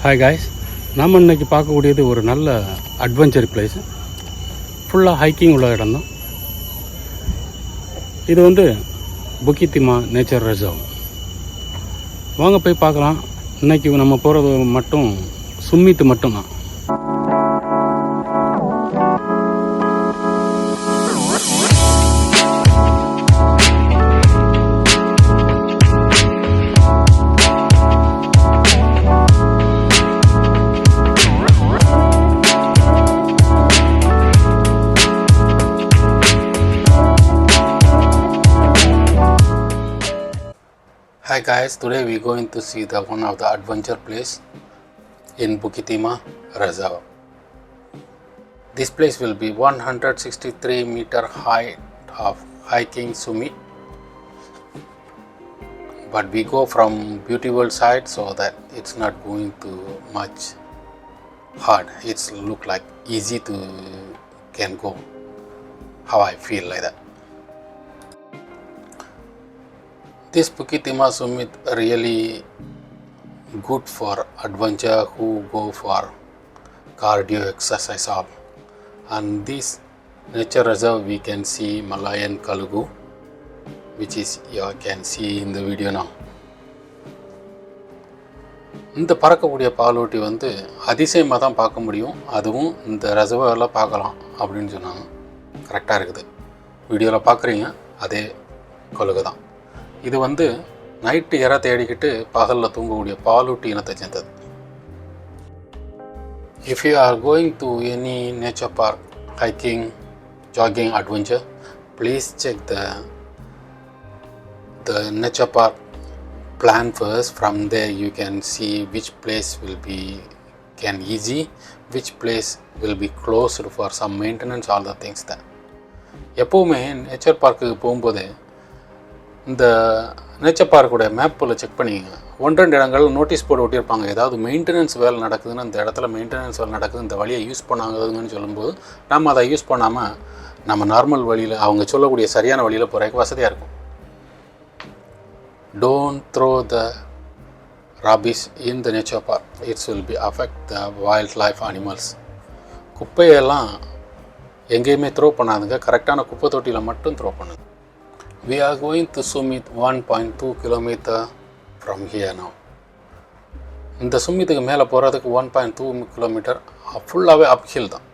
Hi guys, நாம் இன்றைக்கி பார்க்கக்கூடியது ஒரு நல்ல அட்வென்ச்சர் பிளேஸு. ஃபுல்லாக ஹைக்கிங் உள்ள இடம் தான் இது. Bukit Timah Nature Reserve. வாங்க போய் பார்க்கலாம். இன்றைக்கி நம்ம போகிறது மட்டும் சும்மித்து மட்டும்தான். Hi guys, today we are going to see one of the adventure place in Bukit Timah Reserve. This place will be 163 meter height of hiking summit, but we go from beautiful side so that it's not going to much hard. It's look like easy to can go. How I feel like that. This Bukit Timah Summit really good for adventure who go for cardio exercise all. And this nature reserve we can see Malayan Kalugu, which is you can see in the video now. இந்த பறக்கக்கூடிய பாலூட்டி அதிசயமாக தான் பார்க்க முடியும். அதுவும் இந்த ரெசர்வரில் பார்க்கலாம் அப்படின்னு சொன்னாங்க. கரெக்டாக இருக்குது. வீடியோவில் பார்க்குறீங்க அதே கழுகு தான். இது நைட்டு இற தேடிக்கிட்டு பகலில் தூங்கக்கூடிய பாலூட்டி இனத்தை சேர்ந்தது. If you are going to any nature park, hiking, jogging, adventure, please check the nature park plan first. From there you can see which place will be easy, which place will be closed for some maintenance, all the things that. எப்போவுமே nature பார்க்குக்கு போகும்போது இந்த nature பார்க்கோட மேப்பில் check பண்ணிக்கங்க. 1-2 இடங்கள் notice board ஒட்டியிருப்பாங்க. ஏதாவது maintenance வேலை நடக்குதுன்னு அந்த இடத்துல மெயின்டெனன்ஸ் வேலை நடக்குது, இந்த வழியை யூஸ் பண்ணாங்கன்னு சொல்லும்போது நம்ம அதை யூஸ் பண்ணாமல் நம்ம நார்மல் வழியில் அவங்க சொல்லக்கூடிய சரியான வழியில் போகிறதுக்கு வசதியாக இருக்கும். Don't throw the rubbish in the nature park. It will be affect the wildlife animals. குப்பையெல்லாம் எங்கேயுமே த்ரோ பண்ணாதுங்க. கரெக்டான குப்பை தொட்டியில் மட்டும் த்ரோ பண்ணுங்க. We are going to summit 1.2 km from here now. இந்த சும்மித்துக்கு மேலே போகிறதுக்கு 1.2 km ஃபுல்லாகவே அப்ஹில் தான்.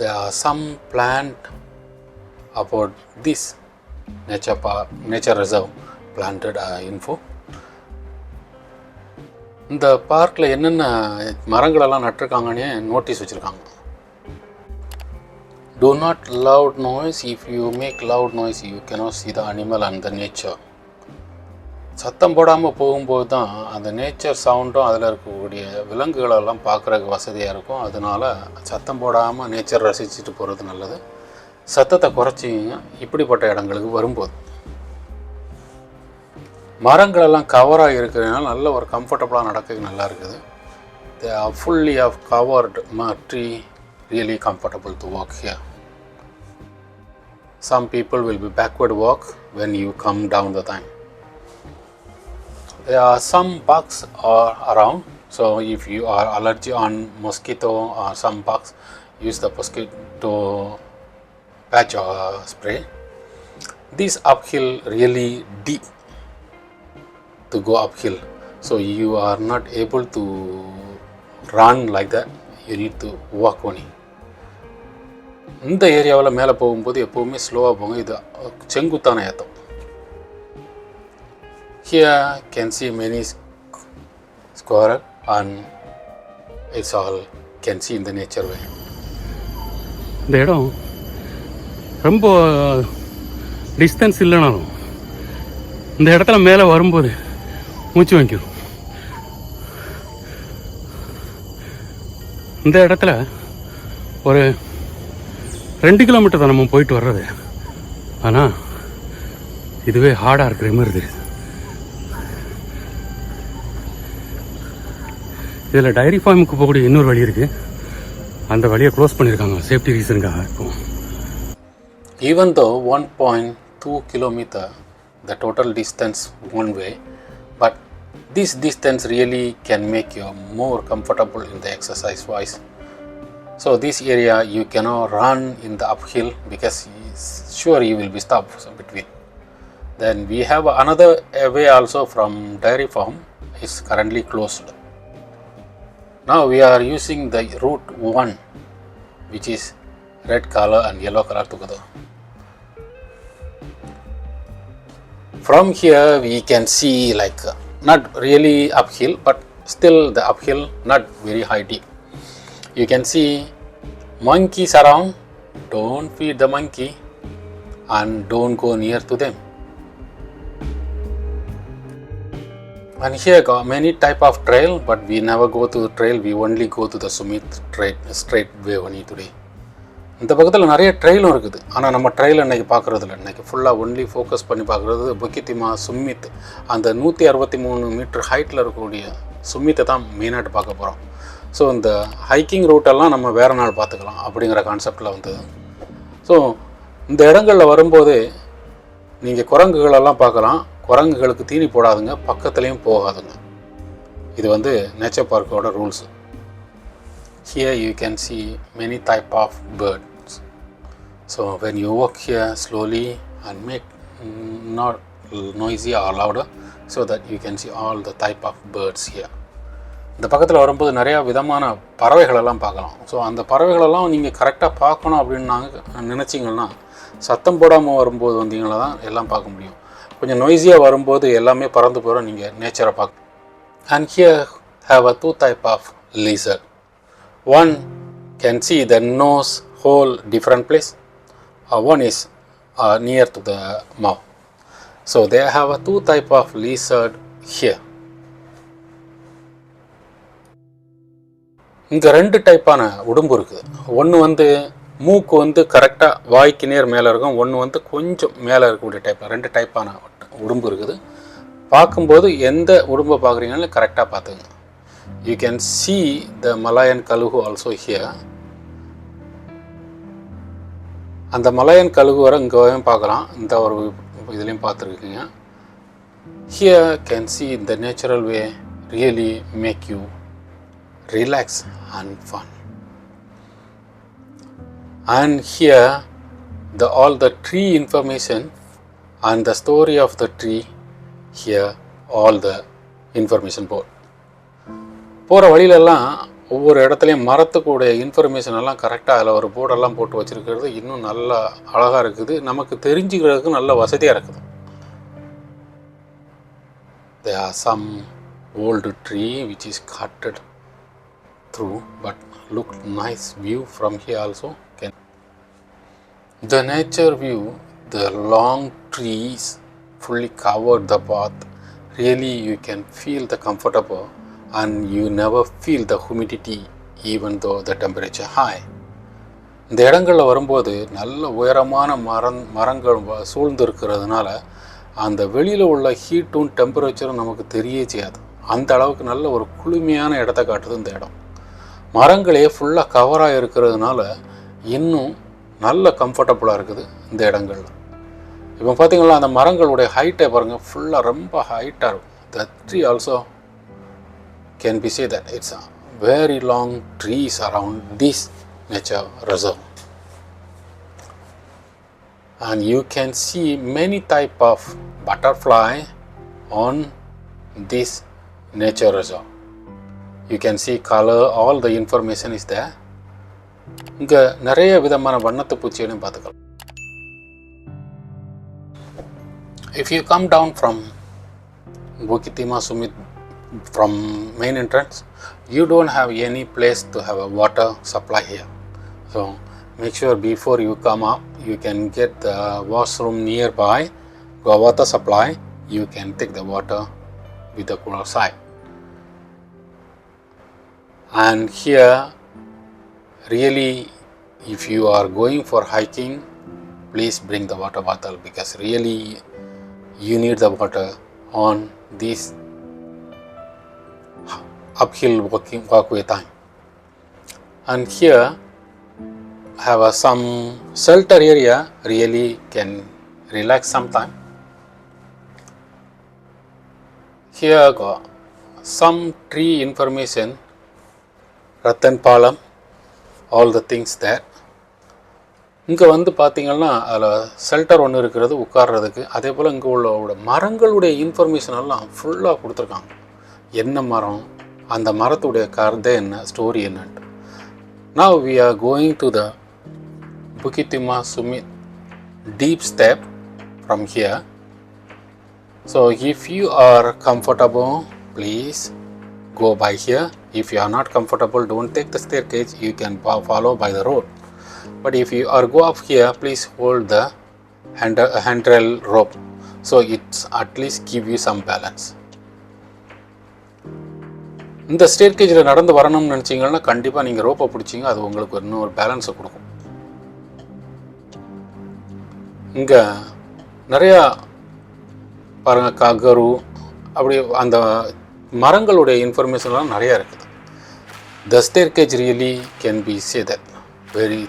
There are some planned about this nature reserve planted info. இந்த பார்க்கில் என்னென்ன மரங்களெல்லாம் நட்டிருக்காங்கன்னே நோட்டீஸ் வச்சுருக்காங்க. Do not loud noise. If you make loud noise, you cannot see the animal and the nature. சத்தம் போடாமல் போகும்போது தான் அந்த நேச்சர் சவுண்டும் அதில் இருக்கக்கூடிய விலங்குகளெல்லாம் பார்க்குறதுக்கு வசதியாக இருக்கும். அதனால் சத்தம் போடாமல் நேச்சர் ரசிச்சுட்டு போகிறது நல்லது. சத்தத்தை குறைச்சிங்க இப்படிப்பட்ட இடங்களுக்கு வரும்போது. மரங்களெல்லாம் கவராக இருக்கிறதுனால நல்ல ஒரு கம்ஃபர்டபுளாக நடக்கிறதுக்கு நல்லா இருக்குது. They are fully of covered tree, really comfortable to walk here. Some people will be backward walk when you come down the time. There are some bugs around, so if you are allergic on mosquito or some bugs, use the mosquito patch or spray. This uphill really deep to go uphill, so you are not able to run like that. You need to walk only. இந்த ஏரியாவில் மேலே போகும்போது எப்போவுமே ஸ்லோவாக போங்க. இது செங்குத்தான ஏத்தம். Here can see many squirrels and it's all can see in the nature way. இந்த இடம் ரொம்ப டிஸ்டன்ஸ் இல்லைனாலும் இந்த இடத்துல மேலே வரும்போது மூச்சு வாங்கிடும். இந்த இடத்துல ஒரு 2 கிலோமீட்டர் தான் நம்ம போயிட்டு வர்றது. ஆனால் இதுவே ஹார்டாக இருக்கிற மாதிரி தெரியுது. இதில் டைரி ஃபார்முக்கு போகக்கூடிய இன்னொரு வழி இருக்குது. அந்த வழியை க்ளோஸ் பண்ணியிருக்காங்க சேஃப்டி ரீசனுக்காக இருக்கும். Even though 1.2 kilometer the total distance one way, but This distance really can make you more comfortable in the exercise wise. So this area you cannot run in the uphill because sure you will be stopped between. Then we have another way also from dairy farm is currently closed. Now we are using the route 1, which is red color and yellow color together. From here we can see like not really uphill, but still the uphill not very high deep. You can see monkeys around. Don't feed the monkey and don't go near to them. And here got many type of trail, but we never go to the trail. We only go to the Summit straight way only today. இந்த பக்கத்தில் நிறைய ட்ரெயிலும் இருக்குது. ஆனால் நம்ம trail இன்றைக்கி பார்க்குறதில்ல. இன்றைக்கி ஃபுல்லாக only focus பண்ணி பார்க்குறது Bukit Timah சும்மித், அந்த 163 மீட்டர் ஹைட்டில் இருக்கக்கூடிய சும்மித்தை தான் மெயினாட்டு பார்க்க போகிறோம். ஸோ இந்த ஹைக்கிங் ரூட்டெல்லாம் நம்ம வேறு நாள் பார்த்துக்கலாம் அப்படிங்கிற கான்செப்டில் வந்தது. ஸோ இந்த இடங்களில் வரும்போது நீங்கள் குரங்குகளெல்லாம் பார்க்கலாம். குரங்குகளுக்கு தீனி போடாதுங்க, பக்கத்துலேயும் போகாதுங்க. இது வந்து நேச்சர் பார்க்கோட rules. Here you can see many type of birds. So when you walk here slowly and make not noisy or louder, so that you can see all the type of birds here. இந்த பக்கத்தில் வரும்போது நிறையா விதமான பறவைகளெல்லாம் பார்க்கலாம். So அந்த பறவைகளெல்லாம் நீங்கள் கரெக்டாக பார்க்கணும் அப்படின்னு நாங்கள் நினச்சிங்கன்னா சத்தம் போடாமல் வரும்போது வந்தீங்கன்னா தான் எல்லாம் பார்க்க முடியும். கொஞ்சம் நொய்ஸியாக வரும்போது எல்லாமே பறந்து போகிற நீங்கள் நேச்சரை பார்க்க. And here have a 2 type of lizard. One can see the nose hole different place. One is near to the mouth. So they have a 2 type of lizard here. இங்கே 2 டைப்பான உடம்பு இருக்குது. ஒன்று வந்து மூக்கு வந்து கரெக்டாக வாய்க்கு நேர் மேலே இருக்கும், ஒன்று வந்து கொஞ்சம் மேலே இருக்கக்கூடிய டைப். 2 டைப்பான உடம்பு இருக்குது. பார்க்கும்போது எந்த உடம்பை பார்க்குறீங்கன்னு கரெக்டாக பார்த்துங்க. You can see the Malayan kalugu also here. அந்த மலையன் கழுகு வர இங்கேயும் பார்க்கலாம், இந்த ஒரு இதுலேயும் பார்த்துருக்கீங்க. Here can see the natural way really make you relax and fun. And here all the tree information and the story of the tree, here all the information board. போகிற வழியிலெல்லாம் ஒவ்வொரு இடத்துலையும் மரத்துக்குடைய இன்ஃபர்மேஷன் எல்லாம் கரெக்டாக அதில் ஒரு போர்டெல்லாம் போட்டு வச்சுருக்கிறது இன்னும் நல்லா அழகாக இருக்குது, நமக்கு தெரிஞ்சுக்கிறதுக்கு நல்ல வசதியாக இருக்குது. There are some old tree which is cutted through, but look nice view from here also. The nature view, the long trees fully covered the path. Really you can feel the comfortable and you never feel the humidity even though the temperature high. இந்த இடங்களில் வரும்போது நல்ல உயரமான மரங்கள் சூழ்ந்து இருக்கிறதுனால அந்த வெளியில் உள்ள ஹீட்டும் டெம்பரேச்சரும் நமக்கு தெரிய செய்யாது. அந்த அளவுக்கு நல்ல ஒரு குளுமையான இடத்த காட்டுது இந்த இடம். மரங்களே ஃபுல்லாக கவராக இருக்கிறதுனால இன்னும் நல்ல கம்ஃபர்டபுளாக இருக்குது இந்த இடங்களில். இப்போ பார்த்தீங்கன்னா அந்த மரங்களுடைய ஹைட்டை பாருங்கள், ஃபுல்லாக ரொம்ப ஹைட்டாக இருக்கும். The tree also can be said that it's a very long trees around this nature reserve. And you can see many type of butterfly on this nature reserve. You can see color, all the information is there. இங்கே நிறைய விதமான வண்ணத்து பூச்சிகளையும் பார்த்துக்கலாம். If you come down from Bukit Timah Summit from main entrance, you don't have any place to have a water supply here. So make sure before you come up, you can get the washroom nearby, go water supply, you can take the water with the cooler side. And here really if you are going for hiking, please bring the water bottle because really you need the water on this uphill walkway time. And here have some shelter area, really can relax sometime. here got some tree information, Ratan Palam, all the things there. இங்கே வந்து பார்த்தீங்கன்னா அதில் shelter ஒன்று இருக்கிறது உட்கார்றதுக்கு. அதே போல் இங்கே உள்ள மரங்களுடைய இன்ஃபர்மேஷன் எல்லாம் ஃபுல்லாக கொடுத்துருக்காங்க. என்ன மரம், அந்த மரத்துடைய கதை என்ன, ஸ்டோரி என்னன்ட்டு. Now we are going to the Bukit Timah Summit deep step from here. So if you are comfortable, please go by here. If you are not comfortable, don't take the staircase. You can follow by the road. But if you are go up here, please hold the handrail rope, so it's at least give you some balance. இந்த ஸ்டேர்கேஜில் நடந்து வரணும்னு நினச்சிங்கன்னா கண்டிப்பாக நீங்கள் ரோப்பை பிடிச்சிங்க, அது உங்களுக்கு இன்னும் ஒரு பேலன்ஸை கொடுக்கும். இங்கே நிறையா பாருங்கள், ககரு அப்படி அந்த மரங்களுடைய இன்ஃபர்மேஷன்லாம் நிறையா இருக்குது. The staircase really can be say that very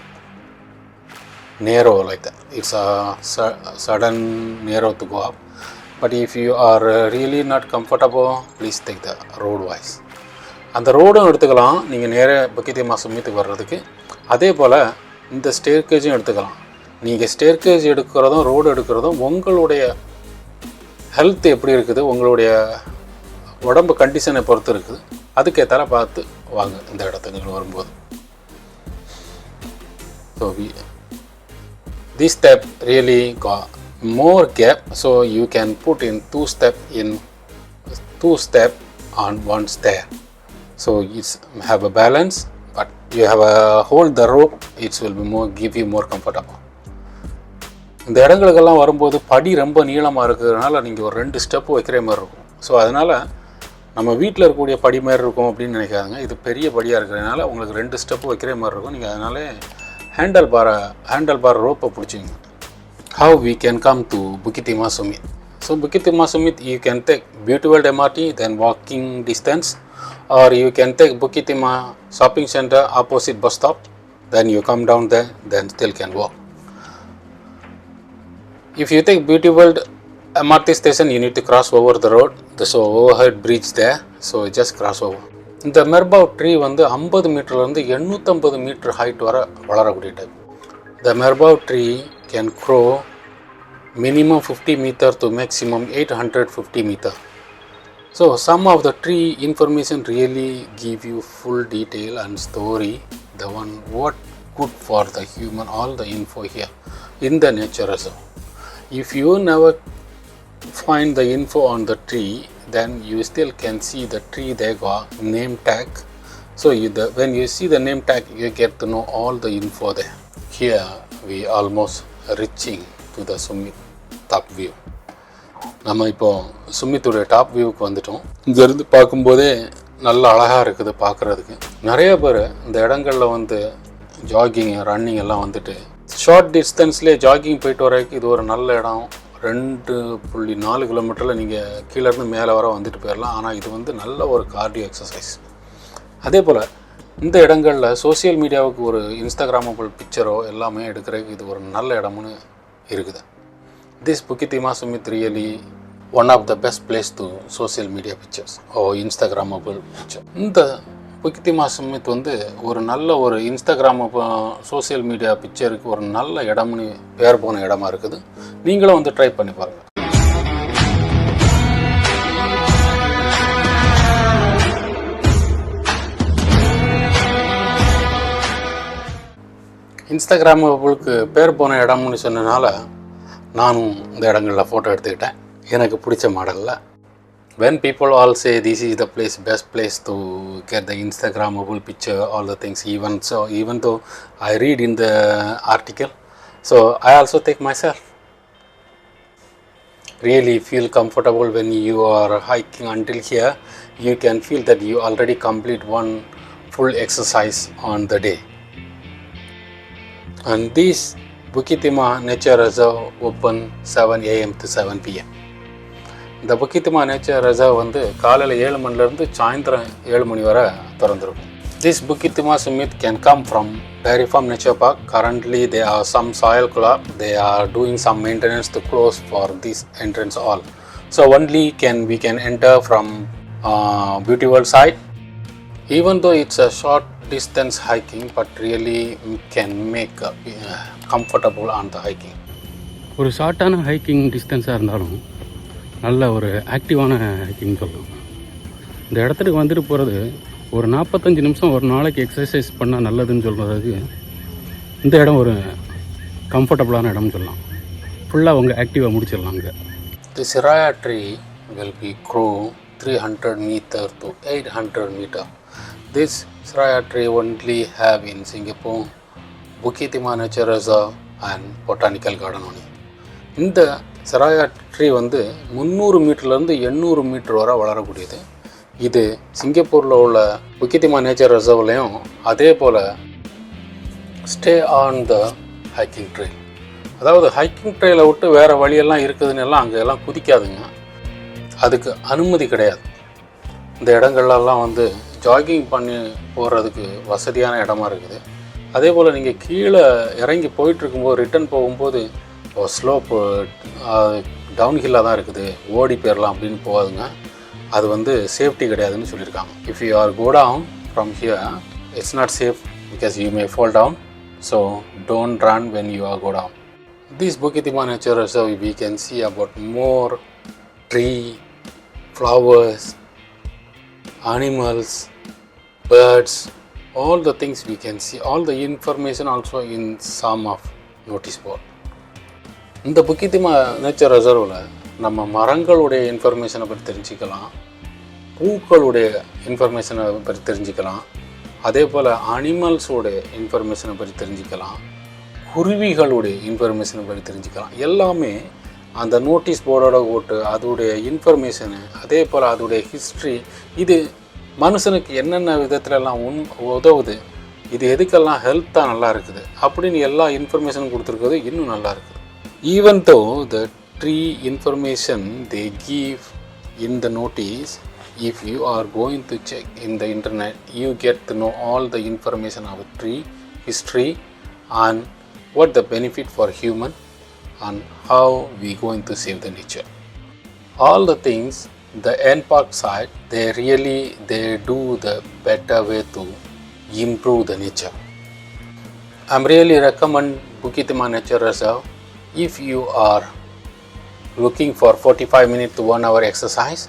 narrow like that. It's a sudden narrow to go up. But if you are really not comfortable, please take the road wise. அந்த ரோடும் எடுத்துக்கலாம் நீங்கள் நேராக Bukit Timah சும்மித்துக்கு வர்றதுக்கு. அதே போல் இந்த ஸ்டேர்கேஜும் எடுத்துக்கலாம். நீங்கள் ஸ்டேர்கேஜ் எடுக்கிறதும் ரோடு எடுக்கிறதும் உங்களுடைய ஹெல்த் எப்படி இருக்குது, உங்களுடைய உடம்பு கண்டிஷனை பொறுத்து இருக்குது. அதுக்கேற்றால பார்த்து வாங்க இந்த இடத்துக்கு வரும்போது. So this step really got more gap, so you can put in two step on one stair. So it's have a balance, but you have a hold the rope, it will be more give you more comfortable. இந்த இடங்களுக்கெல்லாம் வரும்போது படி ரொம்ப நீளமாக இருக்கிறதுனால நீங்கள் ஒரு 2 step வைக்கிற மாதிரி இருக்கும். ஸோ அதனால் நம்ம வீட்டில் இருக்கக்கூடிய படி மாதிரி இருக்கும் அப்படின்னு நினைக்காதுங்க. இது பெரிய படியாக இருக்கிறதுனால உங்களுக்கு 2 ஸ்டெப்பு வைக்கிற மாதிரி இருக்கும். நீங்கள் அதனால ஹேண்டல் பார் ரோப்பை பிடிச்சிங்க. How we can come to Bukit Timah Summit? So Bukit Timah Summit you can take Beautiful MRT, then walking distance, or you can take Bukit Timah shopping center opposite bus stop, then you come down there, then still can walk. If you take Beautiful MRT station, you need to cross over the road. There's an overhead bridge there, so just cross over. இந்த மெர்பாவ் tree வந்து 50 மீட்டர்லேருந்து 850 metre height வர வளரக்கூடிய type. The merbau tree can grow minimum 50 metre to maximum 850 metre. So some of the tree information really give you full detail and story, the one what good for the human, all the info here in the nature reserve. If you never find the info on the tree, then you still can see the tree there got name tag. So when you see the name tag, you get to know all the info there. Here we almost reaching to the summit top view. நம்ம இப்போ சும்மித்துடைய top வியூவுக்கு வந்துட்டோம். இங்கேருந்து பார்க்கும்போதே நல்ல அழகாக இருக்குது பார்க்குறதுக்கு. நிறைய பேர் இந்த இடங்களில் வந்து ஜாகிங் ரன்னிங் எல்லாம் வந்துட்டு ஷார்ட் டிஸ்டன்ஸ்லேயே ஜாகிங் போயிட்டு வரதுக்கு இது ஒரு நல்ல இடம். 2.4 கிலோமீட்டரில் நீங்கள் கீழேருந்து மேலே வர வந்துட்டு போயிடலாம். ஆனால் இது வந்து நல்ல ஒரு கார்டியோ எக்ஸசைஸ். அதே போல் இந்த இடங்களில் சோசியல் மீடியாவுக்கு ஒரு இன்ஸ்டாகிராமபிள் பிக்சரோ எல்லாமே எடுக்கிறதுக்கு இது ஒரு நல்ல இடம்னு இருக்குது. This Bukit Timah Summit really one of the best place to social media pictures or Instagrammable picture. இந்த Bukit Timah Summit வந்து ஒரு நல்ல ஒரு இன்ஸ்டாகிராம் சோசியல் மீடியா பிக்சருக்கு ஒரு நல்ல இடம்னு பேர் போன இடமா இருக்குது. நீங்களும் வந்து ட்ரை பண்ணி பாருங்கள். இன்ஸ்டாகிராமுக்கு பேர் போன இடம்னு சொன்னனால நானும் இந்த இடங்களில் ஃபோட்டோ எடுத்துக்கிட்டேன் எனக்கு பிடிச்ச மாடலில். When people all say this is the place, best place to get the Instagrammable picture, all the things, even though I read in the article, so I also take myself. Really feel comfortable when you are hiking until here. You can feel that you already complete one full exercise on the day. And this Bukit Timah Nature Reserve open 7 AM to 7 PM. இந்த Bukit Timah Nature Reserve வந்து காலையில் 7 மணிலேருந்து சாயந்தரம் 7 மணி வரை திறந்துருக்கும். This Bukit Timah Summit can come from Dairy Farm Nature Park. Currently there are some soil collapse. They are doing some maintenance to close for this entrance all. So only we can enter from beautiful side. Even though it's a short distance hiking, but really can make comfortable on the hiking. ஒரு ஷார்ட்டான hiking டிஸ்டன்ஸாக இருந்தாலும் நல்ல ஒரு ஆக்டிவான hiking சொல்லலாம். இந்த இடத்துக்கு வந்துட்டு போகிறது ஒரு 45 நிமிஷம் ஒரு நாளைக்கு எக்ஸசைஸ் பண்ணால் நல்லதுன்னு சொல்கிறதுக்கு இந்த இடம் ஒரு கம்ஃபர்டபுளான இடம்னு சொல்லலாம். ஃபுல்லாக உங்கள் ஆக்டிவாக முடிச்சிடலாங்க. The Siraya tree will be grow 300 meter to 800 meter. This Siraya tree only have in Singapore, Bukit Timah Nature Reserve and Botanical Garden only. இந்த Siraya tree வந்து 300 மீட்டர்லேருந்து 800 மீட்டர் வரை வளரக்கூடியது. இது சிங்கப்பூரில் உள்ள Bukit Timah Nature Reserveலையும் அதே போல் stay on the hiking trail. அதாவது ஹைக்கிங் ட்ரெயிலை விட்டு வேறு வழியெல்லாம் இருக்குதுன்னு எல்லாம் அங்கே எல்லாம் குதிக்காதுங்க. அதுக்கு அனுமதி கிடையாது. இந்த இடங்கள்லாம் வந்து ஜாகிங் பண்ணி போகிறதுக்கு வசதியான இடமா இருக்குது. அதே போல் நீங்கள் கீழே இறங்கி போயிட்டுருக்கும்போது ரிட்டன் போகும்போது ஸ்லோப்பு டவுன் ஹில்லாக தான் இருக்குது, ஓடி போயிடலாம் அப்படின்னு போகாதுங்க. அது வந்து சேஃப்டி கிடையாதுன்னு சொல்லியிருக்காங்க. If you are go down from here, it's not safe because you may fall down. So don't run when you are go down. This Bukit Timah Nature Reserve, we can see about more tree, flowers, animals, birds, all the things we can see, all the information also in some of notice board. இந்த Bukit Timah Nature Reserveல நம்ம மரங்களுடைய இன்ஃபர்மேஷனை பற்றி தெரிஞ்சுக்கலாம், பூக்களுடைய இன்ஃபர்மேஷனை பற்றி தெரிஞ்சுக்கலாம், அதே போல் அனிமல்ஸோடைய இன்ஃபர்மேஷனை பற்றி தெரிஞ்சுக்கலாம், குருவிகளுடைய இன்ஃபர்மேஷனை பற்றி தெரிஞ்சுக்கலாம். எல்லாமே அந்த நோட்டீஸ் போர்டோட ஓட்டு அதோடைய இன்ஃபர்மேஷனு, அதே போல் அதோடைய ஹிஸ்ட்ரி, இது மனுஷனுக்கு என்னென்ன விதத்துலலாம் உதவுது, இது எதுக்கெல்லாம் ஹெல்த்தாக நல்லா இருக்குது அப்படின்னு எல்லா இன்ஃபர்மேஷனும் கொடுத்துருக்குறது இன்னும் நல்லா இருக்குது. Even though the tree information they give in the notice, if you are going to check in the internet, you get to know all the information of tree history and what the benefit for human and how we going to save the nature. All the things the NPark side, they do the better way to improve the nature. I'm really recommend Bukit Timah Nature Reserve if you are looking for 45 minutes to 1 hour exercise.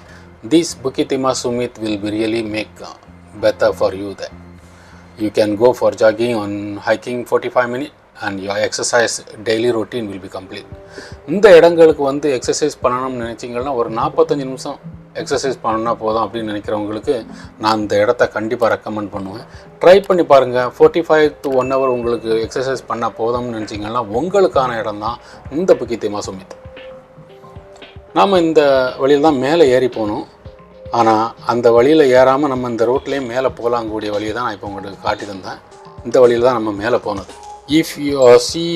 This Bukit Timah Summit will be really make better for you that you can go for jogging on hiking 45 minutes and your exercise daily routine will be complete. இந்த இடங்களுக்கு வந்து exercise பண்ணணும்னு நினச்சிங்கன்னா ஒரு 45 நிமிஷம் exercise பண்ணணும்னா போதும் அப்படின்னு நினைக்கிறவங்களுக்கு நான் இந்த இடத்த கண்டிப்பாக ரெக்கமெண்ட் பண்ணுவேன். ட்ரை பண்ணி பாருங்கள். 45 to 1 hour உங்களுக்கு எக்ஸசைஸ் பண்ணால் போதும்னு நினச்சிங்கன்னா உங்களுக்கான இடம் தான் இந்த Bukit Timah Summit. நாம் இந்த வழியில் தான் மேலே ஏறி போகணும். ஆனால் அந்த வழியில் ஏறாமல் நம்ம இந்த ரோட்லேயே மேலே போகலாங்கக்கூடிய வழியை தான் நான் இப்போ உங்களுக்கு காட்டி தந்தேன். இந்த வழியில் தான் நம்ம மேலே போனது. If you see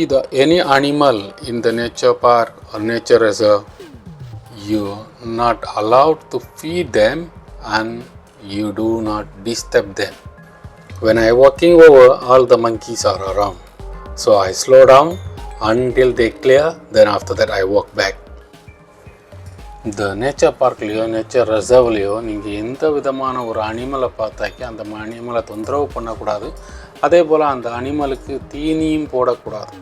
any animal in the nature park or nature reserve, you not allowed to feed them and you do not disturb them. When I walking over, all the monkeys are around, so I slow down until they clear, then after that I walk back. இந்த nature பார்க்லேயோ nature ரெசர்வ்லேயோ நீங்கள் எந்த விதமான ஒரு அனிமலை பார்த்தாக்கி அந்த அனிமலை தொந்தரவு பண்ணக்கூடாது. அதே போல் அந்த அனிமலுக்கு தீனியும் போடக்கூடாது.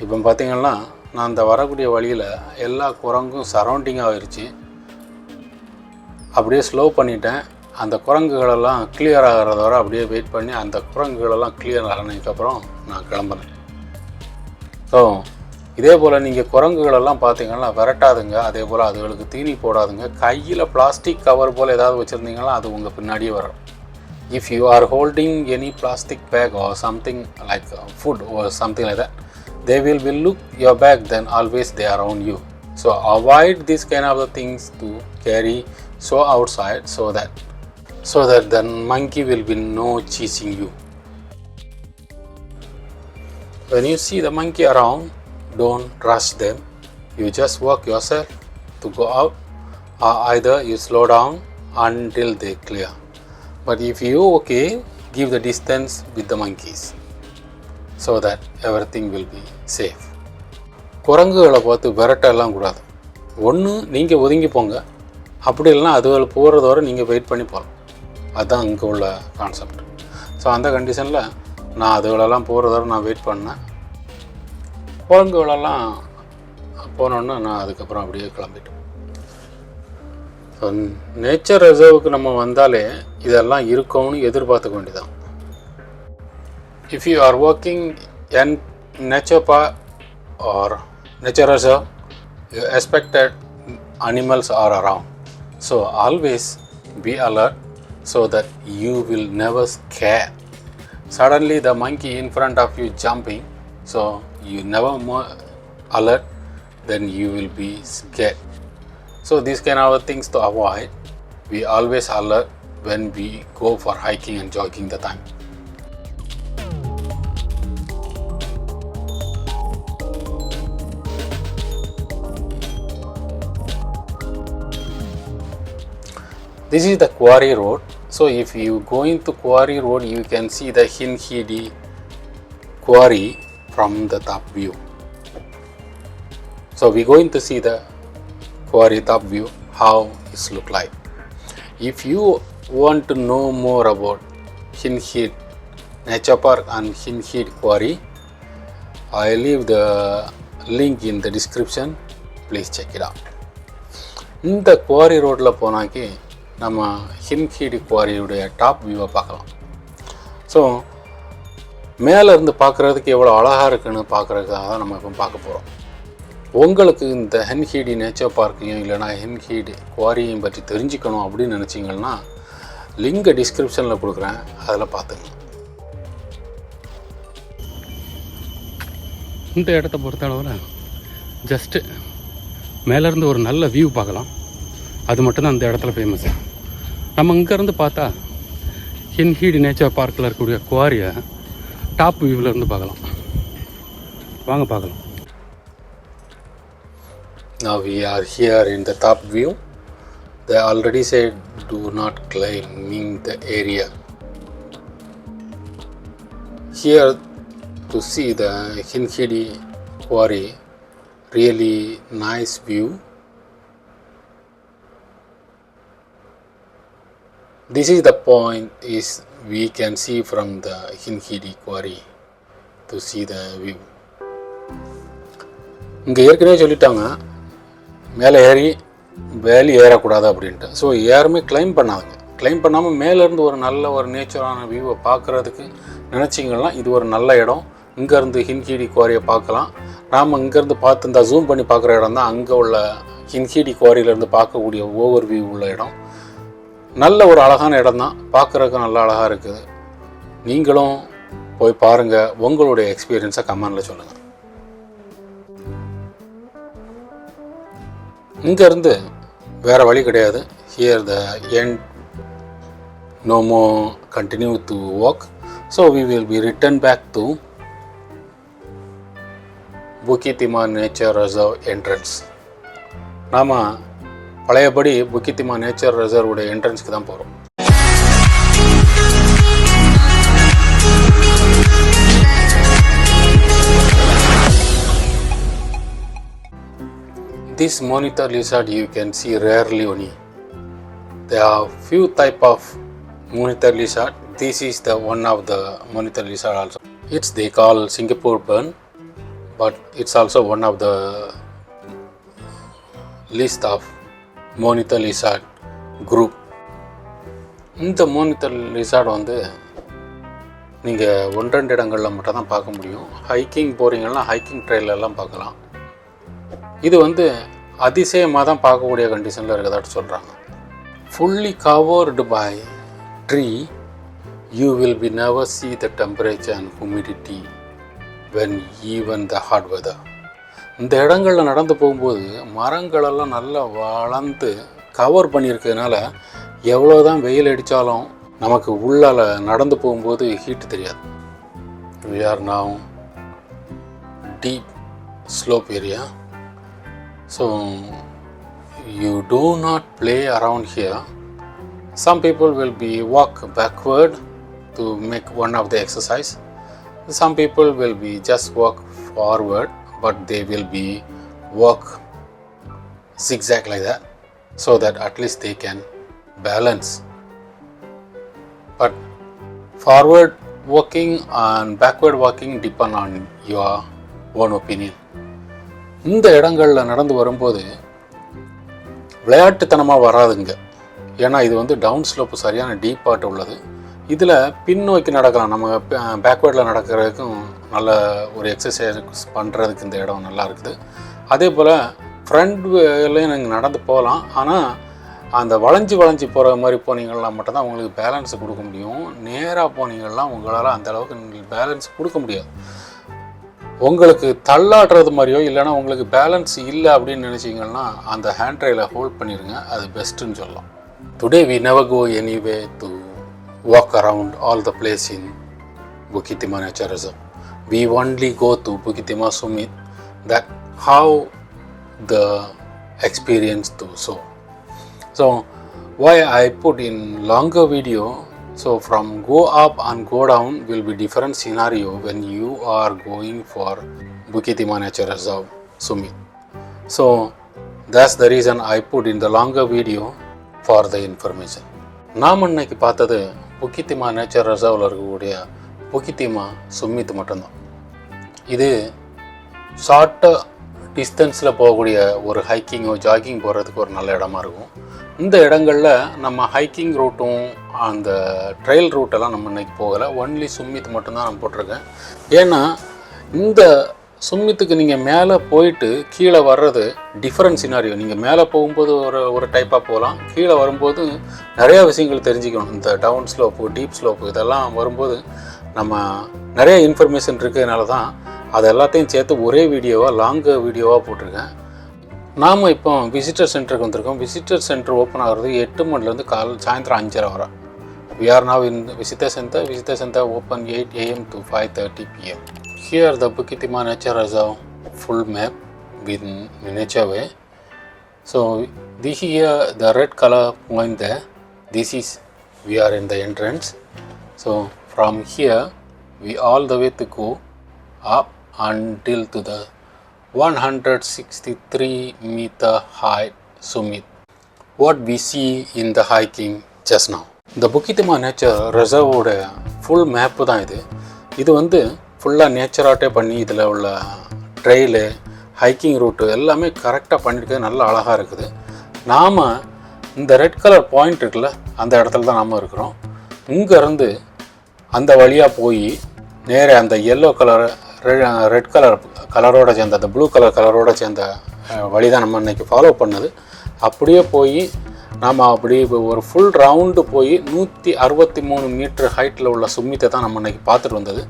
இப்போ பார்த்திங்கன்னா நான் அந்த வரக்கூடிய வழியில் எல்லா குரங்கும் சரௌண்டிங்காக ஆகிருச்சு. அப்படியே ஸ்லோ பண்ணிட்டேன். அந்த குரங்குகளெல்லாம் கிளியர் ஆகிறத வரை அப்படியே வெயிட் பண்ணி அந்த குரங்குகளெல்லாம் கிளியர் ஆனதுக்கப்புறம் நான் கிளம்புறேன். ஸோ இதே போல் நீங்கள் குரங்குகளெல்லாம் பார்த்தீங்கன்னா விரட்டாதுங்க. அதே போல் அதுகளுக்கு தீனி போடாதுங்க. கையில் பிளாஸ்டிக் கவர் போல் ஏதாவது வச்சுருந்தீங்கன்னா அது உங்கள் பின்னாடியே வரும். If you are holding any plastic bag or something like food or something like that, they will look your bag, then always they are on you. So avoid this kind of the things to carry so outside so that the monkey will be no chasing you. When you see the monkey around, don't rush them. You just walk yourself to go out, or either you slow down until they clear. But if you okay, give the distance with the monkeys so that everything will be safe. குரங்குகளை பார்த்து விரட்டெல்லாம் கூடாது. ஒன்று நீங்கள் ஒதுங்கி போங்க, அப்படி இல்லைனா அதுகள் போகிறத வரை நீங்கள் வெயிட் பண்ணி போகலாம். அதுதான் இங்கே உள்ள கான்செப்ட். ஸோ அந்த கண்டிஷனில் நான் அதுகளெல்லாம் போகிறத வரை நான் வெயிட் பண்ணேன். குரங்குகளெல்லாம் போனோன்னு நான் அதுக்கப்புறம் அப்படியே கிளம்பிட்டேன். ஸோ நேச்சர் ரிசர்வுக்கு நம்ம வந்தாலே இதெல்லாம் இருக்கும்னு எதிர்பார்த்துக்க வேண்டியதான். If you are working in nature park or nature reserve, you expected animals are around. So always be alert so that you will never scare. Suddenly the monkey in front of you jumping, so you never more alert, then you will be scared. So these kind of things to avoid, we always alert when we go for hiking and jogging the time. This is the Quarry road. So if you go into Quarry road, you can see the Hinhidi Quarry from the top view. So we going to see the Quarry top view, how it look like. If you want to know more about Hinhid Nature Park and Hinhid Quarry, I leave the link in the description. Please check it out. இந்த quarry ரோட்டில் போனாக்கி நம்ம ஹின்ஹீடி குவாரியுடைய top வியூவை பார்க்கலாம். So மேலேருந்து பார்க்குறதுக்கு எவ்வளோ அழகாக இருக்குன்னு பார்க்குறதுக்காக தான் நம்ம இப்போ பார்க்க போகிறோம். உங்களுக்கு இந்த ஹின்ஹீடி நேச்சர் பார்க்கையும் இல்லைனா ஹின்ஹீடி குவாரியையும் பற்றி தெரிஞ்சுக்கணும் அப்படின்னு நினச்சிங்கன்னா லிங்கை டிஸ்கிரிப்ஷனில் கொடுக்குறேன், அதில் பார்த்துங்க. இந்த இடத்த பொறுத்தளவில் ஜஸ்ட்டு மேலேருந்து ஒரு நல்ல வியூ பார்க்கலாம், அது மட்டும்தான் அந்த இடத்துல ஃபேமஸ். நம்ம இங்கேருந்து பார்த்தா ஹின்ஹீடி நேச்சர் பார்க்கில் இருக்கக்கூடிய குவாரியை டாப் வியூவில் இருந்து பார்க்கலாம். வாங்க பார்க்கலாம். Now we are here in the top view. They already said do not climbing the area. Here to see the Hinhidi Quarry, really nice view. This is the point is we can see from the Hinhidi Quarry to see the view. இங்கே ஏற்கனவே சொல்லிட்டாங்க மேலே ஏறி வேலி ஏறக்கூடாது அப்படின்ட்டு. So யாருமே claim பண்ணாதுங்க. Claim பண்ணாமல் மேலேருந்து ஒரு நல்ல ஒரு நேச்சரான வியூவை பார்க்குறதுக்கு நினச்சிங்கன்னா இது ஒரு நல்ல இடம். இங்கேருந்து ஹின்ஹீடி குவாரியை பார்க்கலாம். நாம் இங்கேருந்து பார்த்து இந்த ஜூம் பண்ணி பார்க்குற இடம் தான் அங்கே உள்ள ஹின்ஹீடி குவாரியிலேருந்து பார்க்கக்கூடிய ஓவர் வியூ உள்ள இடம். நல்ல ஒரு அழகான இடம் தான், பார்க்குறதுக்கு நல்ல அழகாக இருக்குது. நீங்களும் போய் பாருங்கள், உங்களுடைய எக்ஸ்பீரியன்ஸை கமெண்டில் சொல்லுங்கள். இங்கேருந்து வேறு வழி கிடையாது. Here the end, no more continue to walk, so we will be return back to Bukit Timah Nature Reserve entrance. நாம் பழையபடி Bukit Timah Nature Reserve உடைய என்ட்ரன்ஸ்க்கு தான் போகிறோம். This monitor lizard you can see rarely only. There are few type of monitor lizard. This is the one of the monitor lizard also. It's they call Singapore burn, but it's also one of the list of monitor lizard group. இந்த monitor lizard வந்து நீங்கள் ஒன்றரை இடங்களில் மட்டும் தான் பார்க்க முடியும். Hiking போகிறீங்கன்னா ஹைக்கிங் ட்ரெயிலெல்லாம் பார்க்கலாம். இது வந்து அதிசயமாக தான் பார்க்கக்கூடிய கண்டிஷனில் இருக்கிறதாட்டு சொல்கிறாங்க. Fully covered by tree, you will be never see the temperature and humidity when even the hot weather. இந்த இடங்களில் நடந்து போகும்போது மரங்களெல்லாம் நல்லா வளர்ந்து கவர் பண்ணியிருக்கிறதுனால எவ்வளோ தான் வெயில் அடித்தாலும் நமக்கு உள்ளால் நடந்து போகும்போது ஹீட்டு தெரியாது. We are now deep slope area. So you do not play around here. Some people will be walk backward to make one of the exercise. Some people will be just walk forward, but they will be walk zigzag like that, so that at least they can balance. But forward walking and backward walking depend on your own opinion. இந்த இடங்களில் நடந்து வரும்போது விளையாட்டுத்தனமாக வராதுங்க. ஏன்னா இது வந்து down slope சரியான deep part உள்ளது. இதில் பின்னோக்கி நடக்கலாம். நம்ம பேக்வேர்டில் நடக்கிறதுக்கும் நல்ல ஒரு எக்ஸசைஸ் பண்ணுறதுக்கு இந்த இடம் நல்லா இருக்குது. அதே போல் ஃப்ரண்ட் வேலையும் நீங்கள் நடந்து போகலாம். ஆனால் அந்த வளைஞ்சி போகிற மாதிரி போனீங்கன்னா மட்டும்தான் உங்களுக்கு பேலன்ஸ் கொடுக்க முடியும். நேராக போனீங்கன்னா உங்களால் அந்த அளவுக்கு பேலன்ஸ் கொடுக்க முடியாது. உங்களுக்கு தள்ளாடுறது மாதிரியோ இல்லைனா உங்களுக்கு பேலன்ஸ் இல்லை அப்படின்னு நினச்சிங்கன்னா அந்த ஹேண்ட் ரைலை ஹோல்ட் பண்ணிடுங்க, அது பெஸ்ட்டுன்னு சொல்லலாம். Today we never go anywhere to walk around all the place in Bukit Timah Nature Reserve. We only go to Bukit Timah Summit, that how the experience to so. So why I put in longer video, so from go up and go down will be different scenario when you are going for Bukit Timah Nature Reserve Summit. So that's the reason I put in the longer video for the information. நாம் இன்னைக்கு பார்த்தது Bukit Timah Nature Reserveல இருக்கக்கூடிய Bukit Timah Summit மட்டும்தான். இது short டிஸ்டன்ஸில் போகக்கூடிய ஒரு ஹைக்கிங்கோ jogging போகிறதுக்கு ஒரு நல்ல இடமா இருக்கும். இந்த இடங்களில் நம்ம ஹைக்கிங் ரூட்டும் அந்த ட்ரெயில் ரூட்டெல்லாம் நம்ம இன்றைக்கி போகலை. ஒன்லி சும்மித் மட்டும்தான் நான் போட்டிருக்கேன். ஏன்னா இந்த சும்மித்துக்கு நீங்கள் மேலே போயிட்டு கீழே வர்றது டிஃப்ரெண்ட் சினாரியோ. நீங்கள் மேலே போகும்போது ஒரு டைப்பாக போகலாம், கீழே வரும்போது நிறையா விஷயங்கள் தெரிஞ்சுக்கணும். இந்த டவுன் ஸ்லோப்பு டீப் ஸ்லோப்பு இதெல்லாம் வரும்போது நம்ம நிறைய இன்ஃபர்மேஷன் இருக்கிறதுனால தான் அது எல்லாத்தையும் சேர்த்து ஒரே வீடியோவாக லாங்கு வீடியோவாக போட்டிருக்கேன். நாம் இப்போ விசிட்டர் சென்டருக்கு வந்திருக்கோம். விசிட்டர் சென்டர் ஓப்பன் ஆகிறது 8 மணிலேருந்து சாயந்தரம் 5:30 வரை. We are now in visitor center. Visitor center open 8 AM to 5:30 PM. Here the Bukit Timah Nature Reserve full map with nature way. So this here the red color point there. This is we are in the entrance. So from here we all the way to go up until to the 163 meter high summit. What we see in the hiking just now. The Bukit Timah Nature Reserve ஓட full map தான் இது. இது வந்து ஃபுல்லாக நேச்சராகட்டே பண்ணி இதில் உள்ள ட்ரெயிலு hiking route எல்லாமே கரெக்டாக பண்ணிட்டு நல்லா அழகாக இருக்குது. நாம் இந்த ரெட் கலர் பாயிண்ட் இருக்குல்ல அந்த இடத்துல தான் நாம் இருக்கிறோம். இங்கேருந்து அந்த வழியாக போய் நேரே அந்த எல்லோ கலர் ரெட் கலரோட சேர்ந்த அந்த ப்ளூ கலரோட சேர்ந்த வழி தான் நம்ம இன்றைக்கி ஃபாலோ பண்ணது. அப்படியே போய் நாம் அப்படி ஒரு ஃபுல் ரவுண்டு போய் 163 மீட்டர் ஹைட்டில் உள்ள சும்மித்தை தான் நம்ம இன்றைக்கி பார்த்துட்டு வந்தது.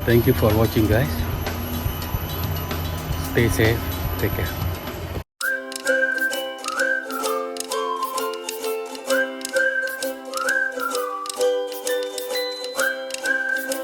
Thank you for watching guys. Stay safe, take care.